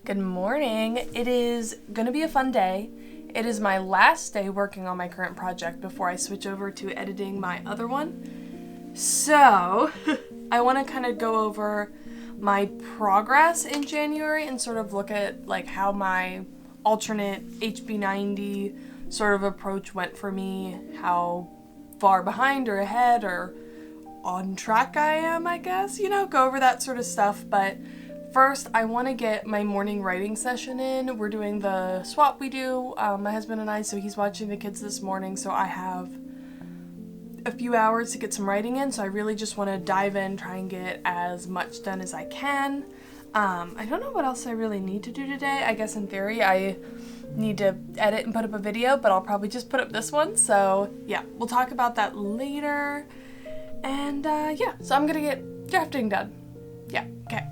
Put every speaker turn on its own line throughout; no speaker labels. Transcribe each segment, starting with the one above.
Good morning. It is gonna be a fun day. It is my last day working on my current project before I switch over to editing my other one. So, I want to kind of go over my progress in January and sort of look at like how my alternate HB90 sort of approach went for me, how far behind or ahead or on track I am, I guess, go over that sort of stuff. But first, I want to get my morning writing session in. We're doing the swap we do, my husband and I, so he's watching the kids this morning, so I have a few hours to get some writing in, so I really just want to dive in, try and get as much done as I can. I don't know what else I really need to do today. I guess in theory I need to edit and put up a video, but I'll probably just put up this one, so yeah, we'll talk about that later. And so I'm gonna get drafting done. Yeah, okay.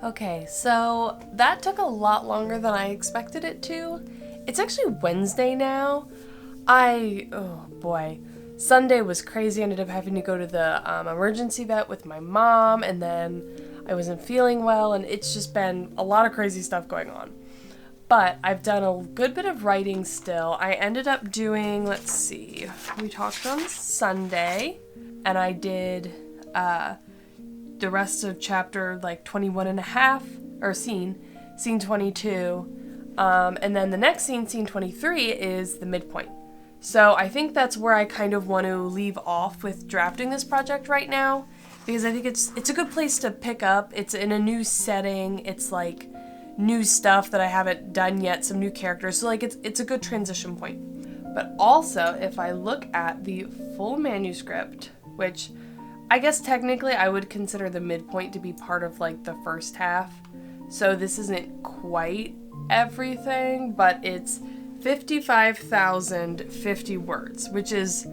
Okay, so that took a lot longer than I expected it to. It's actually Wednesday now. Oh boy, Sunday was crazy. I ended up having to go to the emergency vet with my mom, and then I wasn't feeling well, and it's just been a lot of crazy stuff going on. But I've done a good bit of writing still. I ended up doing, we talked on Sunday, and I did the rest of chapter 21 and a half, or scene 22, and then the next scene 23, is the midpoint. So I think that's where I kind of want to leave off with drafting this project right now, because I think it's a good place to pick up. It's in a new setting, it's like new stuff that I haven't done yet, some new characters, so it's a good transition point. But also, if I look at the full manuscript, which I guess technically I would consider the midpoint to be part of the first half, so this isn't quite everything, but it's 55,050 words, which is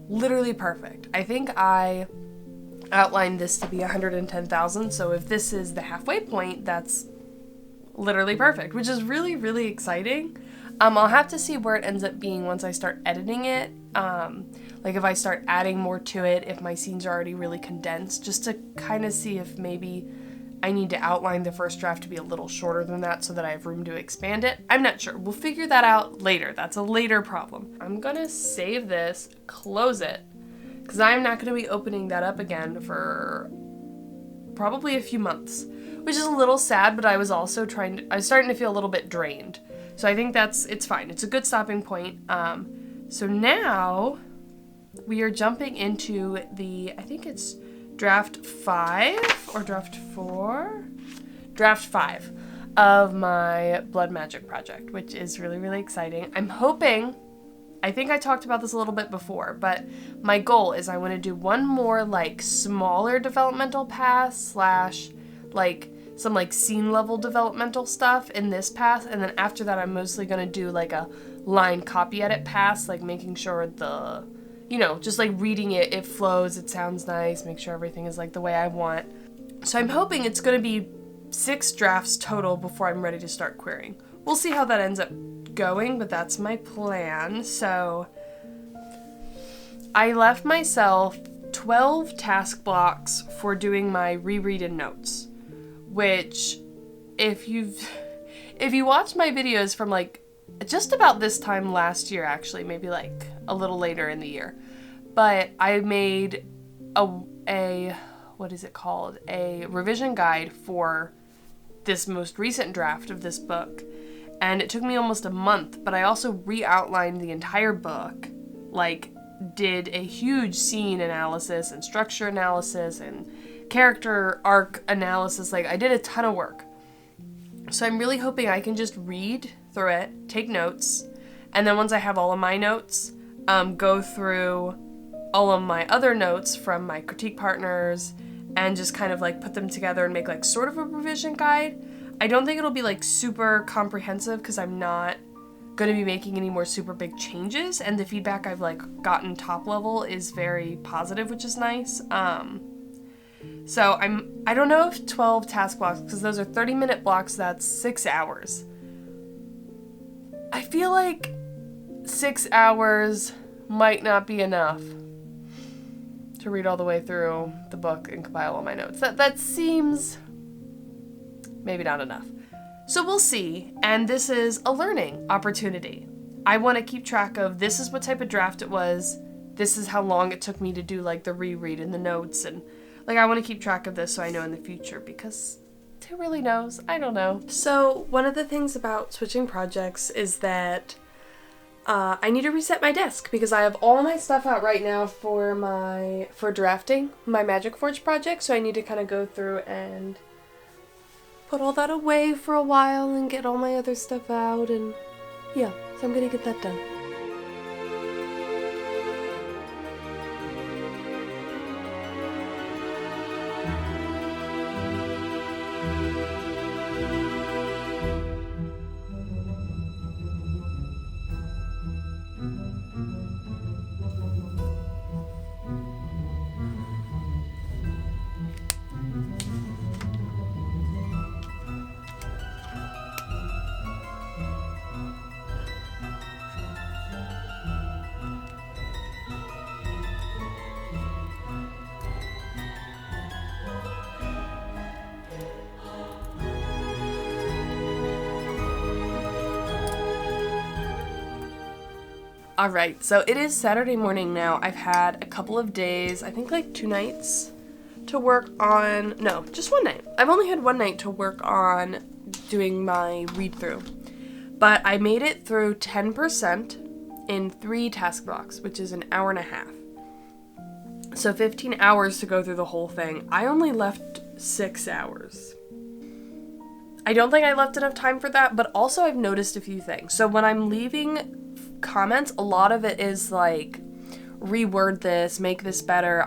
literally perfect. I think I outlined this to be 110,000, so if this is the halfway point, that's literally perfect, which is really, really exciting. I'll have to see where it ends up being once I start editing it. If I start adding more to it, if my scenes are already really condensed, just to kind of see if maybe I need to outline the first draft to be a little shorter than that so that I have room to expand it. I'm not sure. We'll figure that out later. That's a later problem. I'm gonna save this, close it, because I'm not gonna be opening that up again for probably a few months, which is a little sad, but I was also I was starting to feel a little bit drained. So I think it's fine. It's a good stopping point. So now we are jumping into I think it's draft 5 or draft 4? Draft 5 of my Blood Magic project, which is really, really exciting. I'm hoping, I think I talked about this a little bit before, but my goal is I want to do one more smaller developmental pass / some scene level developmental stuff in this pass, and then after that I'm mostly going to do a line copy edit pass, making sure just reading it flows, it sounds nice, make sure everything is the way I want. So I'm hoping it's going to be 6 drafts total before I'm ready to start querying. We'll see how that ends up going, but that's my plan. So I left myself 12 task blocks for doing my reread and notes, which if you watch my videos from just about this time last year, actually, maybe a little later in the year, but I made a what is it called? A revision guide for this most recent draft of this book, and it took me almost a month, but I also re-outlined the entire book, did a huge scene analysis and structure analysis and character arc analysis. I did a ton of work. So I'm really hoping I can just read through it, take notes, and then once I have all of my notes, go through all of my other notes from my critique partners and just kind of put them together and make sort of a revision guide. I don't think it'll be super comprehensive because I'm not going to be making any more super big changes, and the feedback I've gotten top level is very positive, which is nice. So I don't know if 12 task blocks, because those are 30-minute blocks, that's 6 hours. I feel 6 hours might not be enough. to read all the way through the book and compile all my notes. That seems maybe not enough. So we'll see, and this is a learning opportunity. I want to keep track of this is what type of draft it was, this is how long it took me to do like the reread and the notes, and like I want to keep track of this so I know in the future, because who really knows? I don't know. So one of the things about switching projects is that I need to reset my desk because I have all my stuff out right now for drafting my Magic Forge project, so I need to kind of go through and put all that away for a while and get all my other stuff out, and yeah, so I'm gonna get that done. Alright, so it is Saturday morning now. I've had a couple of days, I think like 2 nights to work on, no, just 1 night. I've only had 1 night to work on doing my read through. But I made it through 10% in 3 task blocks, which is an hour and a half. So 15 hours to go through the whole thing. I only left 6 hours. I don't think I left enough time for that, but also I've noticed a few things. So when I'm leaving comments, a lot of it is like, reword this, make this better.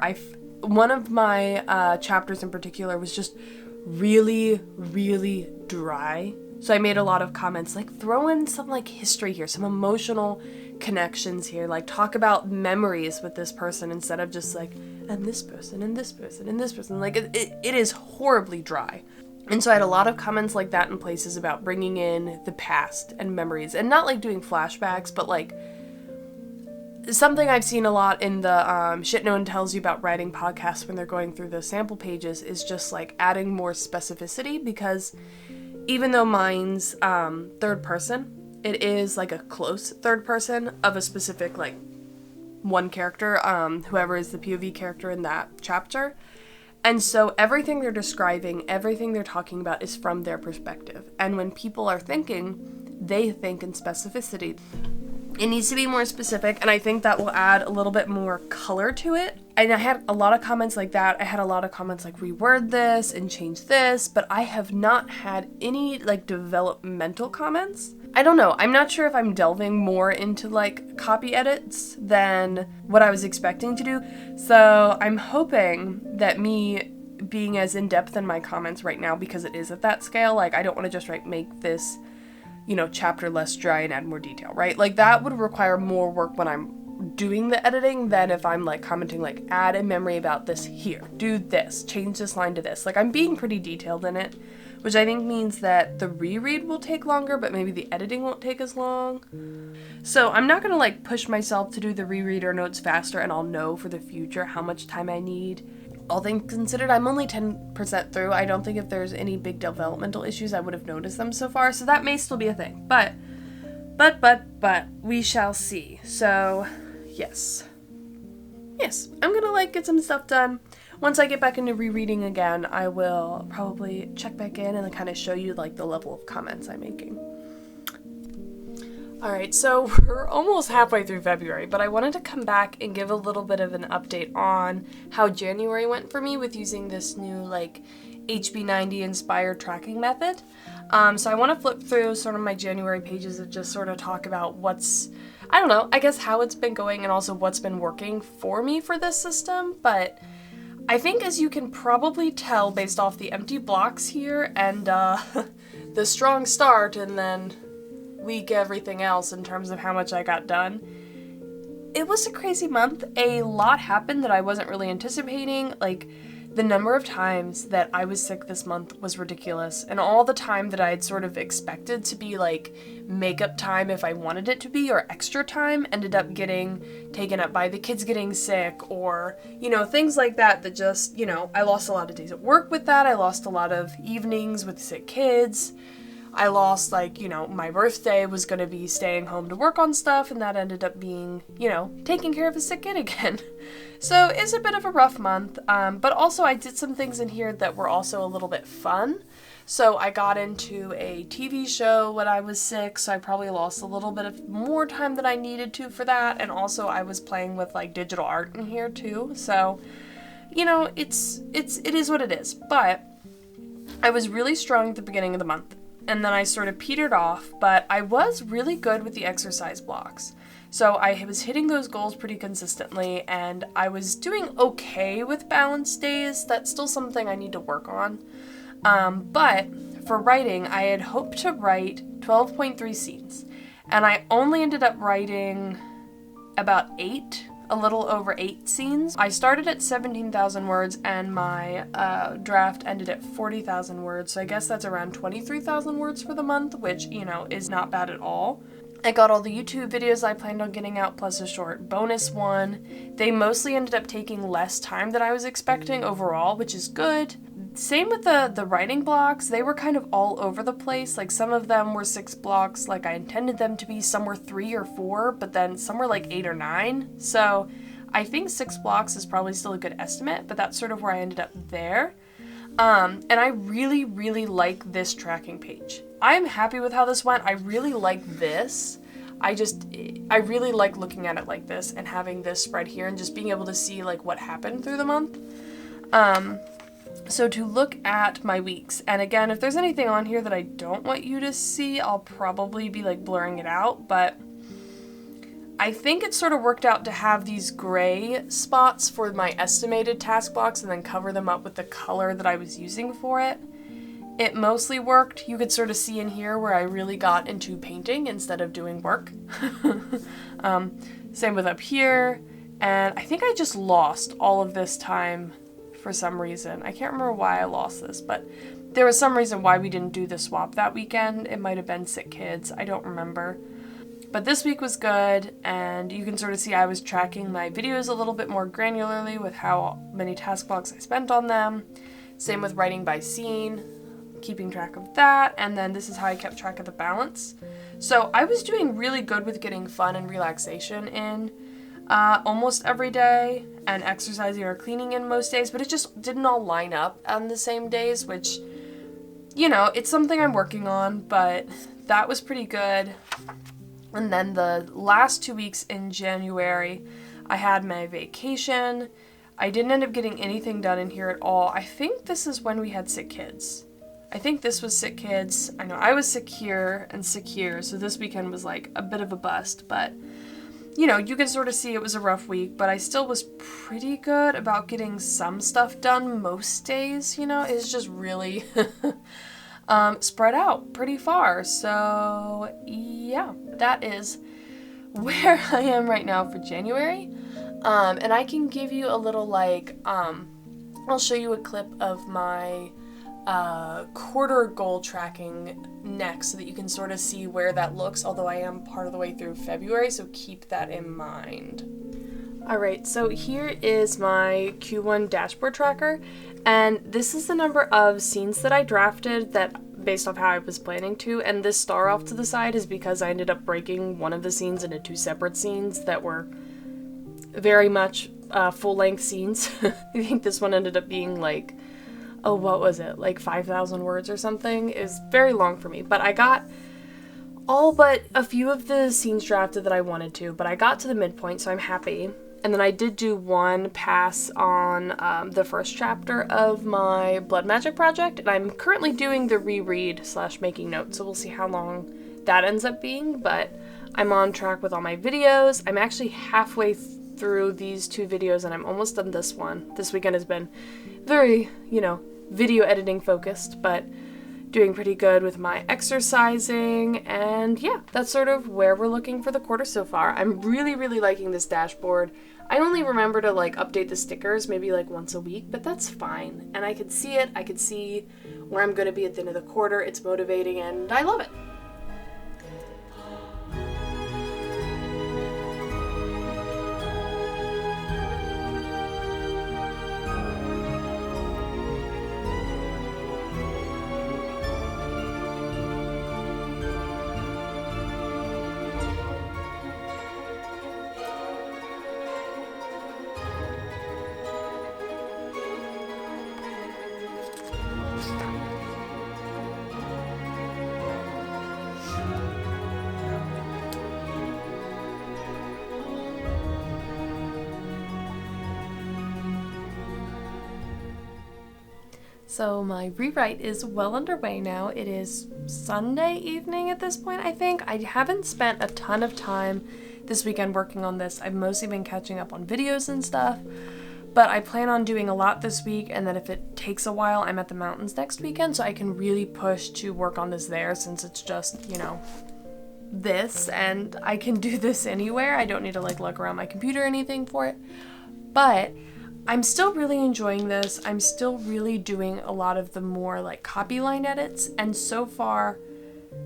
One of my chapters in particular was just really, really dry. So I made a lot of comments like, throw in some like history here, some emotional connections here, like talk about memories with this person instead of just like, and this person, and this person, and this person. Like it is horribly dry. And so I had a lot of comments like that in places about bringing in the past and memories, and not like doing flashbacks, but like something I've seen a lot in the Shit No One Tells You About Writing podcasts when they're going through the sample pages is just like adding more specificity, because even though mine's third person, it is like a close third person of a specific like one character, whoever is the POV character in that chapter. And so everything they're describing, everything they're talking about is from their perspective. And when people are thinking, they think in specificity. It needs to be more specific, and I think that will add a little bit more color to it. And I had a lot of comments like that. I had a lot of comments like, reword this and change this, but I have not had any like developmental comments. I don't know. I'm not sure if I'm delving more into like copy edits than what I was expecting to do. So I'm hoping that me being as in-depth in my comments right now, because it is at that scale, like I don't want to just make this, chapter less dry and add more detail, right? Like that would require more work when I'm doing the editing than if I'm like commenting like, add a memory about this here, do this, change this line to this. Like I'm being pretty detailed in it, which I think means that the reread will take longer, but maybe the editing won't take as long. So I'm not gonna like push myself to do the reread or notes faster, and I'll know for the future how much time I need. All things considered, I'm only 10% through. I don't think if there's any big developmental issues, I would have noticed them so far, so that may still be a thing. But, we shall see. So, yes, I'm gonna get some stuff done. Once I get back into rereading again, I will probably check back in and kind of show you the level of comments I'm making. Alright, so we're almost halfway through February, but I wanted to come back and give a little bit of an update on how January went for me with using this new HB90 inspired tracking method. So I want to flip through sort of my January pages and just sort of talk about how it's been going and also what's been working for me for this system. But I think, as you can probably tell based off the empty blocks here and the strong start and then weak everything else in terms of how much I got done, it was a crazy month. A lot happened that I wasn't really anticipating. The number of times that I was sick this month was ridiculous, and all the time that I had sort of expected to be like makeup time if I wanted it to be, or extra time, ended up getting taken up by the kids getting sick, or, you know, things like that just, you know, I lost a lot of days at work with that. I lost a lot of evenings with sick kids. I lost, like, you know, my birthday was going to be staying home to work on stuff, and that ended up being, you know, taking care of a sick kid again. So it's a bit of a rough month, but also I did some things in here that were also a little bit fun. So I got into a TV show when I was sick, so I probably lost a little bit of more time than I needed to for that, and also I was playing with, like, digital art in here too, so, you know, it is what it is. But I was really strong at the beginning of the month, and then I sort of petered off, but I was really good with the exercise blocks. So I was hitting those goals pretty consistently, and I was doing okay with balance days. That's still something I need to work on. But for writing, I had hoped to write 12.3 scenes, and I only ended up writing about 8, a little over 8 scenes. I started at 17,000 words, and my draft ended at 40,000 words, so I guess that's around 23,000 words for the month, which, you know, is not bad at all. I got all the YouTube videos I planned on getting out, plus a short bonus one. They mostly ended up taking less time than I was expecting overall, which is good. Same with the writing blocks. They were kind of all over the place. Like, some of them were 6 blocks like I intended them to be, some were 3 or 4, but then some were like 8 or 9. So I think 6 blocks is probably still a good estimate, but that's sort of where I ended up there. And I really, really like this tracking page. I'm happy with how this went. I really like this. I really like looking at it like this and having this spread here and just being able to see, like, what happened through the month. So to look at my weeks, and again, if there's anything on here that I don't want you to see, I'll probably be, like, blurring it out, but I think it sort of worked out to have these gray spots for my estimated task blocks and then cover them up with the color that I was using for it. It mostly worked. You could sort of see in here where I really got into painting instead of doing work. Same with up here, and I think I just lost all of this time for some reason. I can't remember why I lost this, but there was some reason why we didn't do the swap that weekend. It might have been sick kids. I don't remember. But this week was good, and you can sort of see I was tracking my videos a little bit more granularly with how many task blocks I spent on them. Same with writing by scene, keeping track of that, and then this is how I kept track of the balance. So I was doing really good with getting fun and relaxation in almost every day, and exercising or cleaning in most days, but it just didn't all line up on the same days, which, you know, it's something I'm working on, but that was pretty good. And then the last 2 weeks in January, I had my vacation. I didn't end up getting anything done in here at all. I think this is when we had sick kids. I think this was sick kids. I know I was sick here and sick here, so this weekend was like a bit of a bust, but you know, you can sort of see it was a rough week, but I still was pretty good about getting some stuff done most days, you know. It's just really spread out pretty far. So yeah, that is where I am right now for January. And I can give you a little, like, I'll show you a clip of my quarter goal tracking next so that you can sort of see where that looks, although I am part of the way through February, so keep that in mind. Alright, so here is my Q1 dashboard tracker, and this is the number of scenes that I drafted that based off how I was planning to, and this star off to the side is because I ended up breaking one of the scenes into 2 separate scenes that were very much full-length scenes. I think this one ended up being like, oh, what was it? Like 5,000 words or something. It was very long for me, but I got all but a few of the scenes drafted that I wanted to, but I got to the midpoint, so I'm happy. And then I did do one pass on the first chapter of my Blood Magic project, and I'm currently doing the reread/making notes, so we'll see how long that ends up being, but I'm on track with all my videos. I'm actually halfway through these 2 videos, and I'm almost done this one. This weekend has been very, you know, video editing focused, but doing pretty good with my exercising, and yeah, that's sort of where we're looking for the quarter so far. I'm really, really liking this dashboard. I only remember to like update the stickers maybe like once a week, but that's fine. And I could see it. I could see where I'm going to be at the end of the quarter. It's motivating and I love it. So my rewrite is well underway now. It is Sunday evening at this point, I think. I haven't spent a ton of time this weekend working on this. I've mostly been catching up on videos and stuff, but I plan on doing a lot this week, and then if it takes a while, I'm at the mountains next weekend, so I can really push to work on this there since it's just, you know, this, and I can do this anywhere. I don't need to like lug around my computer or anything for it, but I'm still really enjoying this. I'm still really doing a lot of the more like copy line edits, and so far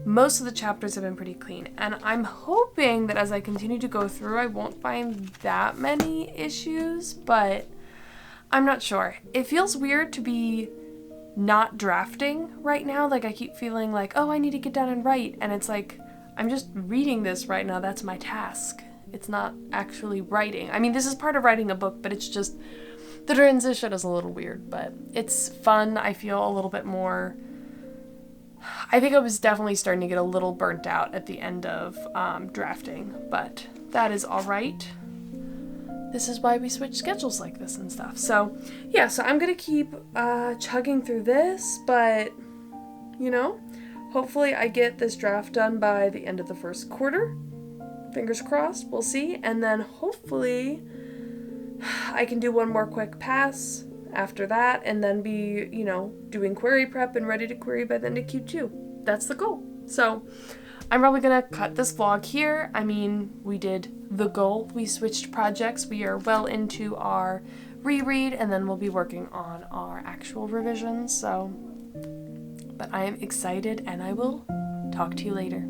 most of the chapters have been pretty clean, and I'm hoping that as I continue to go through I won't find that many issues, but I'm not sure. It feels weird to be not drafting right now. Like I keep feeling like, oh, I need to get down and write, and it's like I'm just reading this right now. That's my task. It's not actually writing. I mean, this is part of writing a book, but it's just the transition is a little weird, but it's fun. I feel a little bit more, I think I was definitely starting to get a little burnt out at the end of drafting, but that is all right. This is why we switch schedules like this and stuff. So yeah, so I'm going to keep chugging through this, but you know, hopefully I get this draft done by the end of the first quarter. Fingers crossed, we'll see. And then hopefully I can do one more quick pass after that and then be, you know, doing query prep and ready to query by the end of Q2. That's the goal. So I'm probably going to cut this vlog here. I mean, we did the goal. We switched projects. We are well into our reread, and then we'll be working on our actual revisions. So, but I am excited, and I will talk to you later.